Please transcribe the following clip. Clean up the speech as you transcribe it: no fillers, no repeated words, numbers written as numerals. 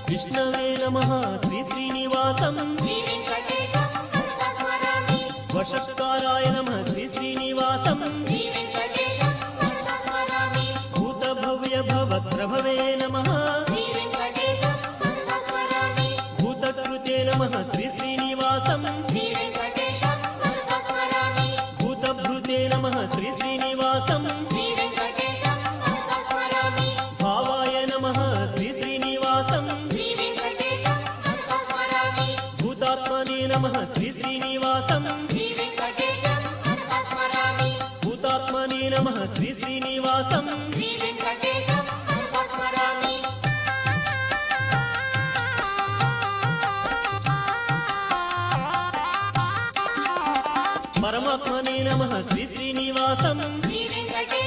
విష్ణవే నమః శ్రీ శ్రీనివాసం శ్రీ వెంకటేశం మనసా స్మరామి వషత్కారాయ నమః శ్రీ శ్రీనివాసం శ్రీ వెంకటేశం మనసా స్మరామి భూత భవ్య భవత్ప్రభవే నమః శ్రీ వెంకటేశం మనసా స్మరామి భూతకృతే నమః శ్రీ శ్రీనివాసం శ్రీ వెంకటేశం మనసా స్మరామి భూతభృతే నమః శ్రీ శ్రీనివాసం శ్రీ వెంకటేశం మనసా స్మరామి భావాయ నమః శ్రీ శ్రీనివాసం శ్రీ వెంకటేశం మనసా స్మరామి భూతాత్మనే నమః శ్రీ శ్రీనివాసం శ్రీ వెంకటేశం మనసా స్మరామి భూతాత్మనే నమః శ్రీ శ్రీనివాసం శ్రీ వెంకటేశం మనసా స్మరామి పరమాత్మనే నమః శ్రీ శ్రీనివాసం శ్రీ వెంకటేశం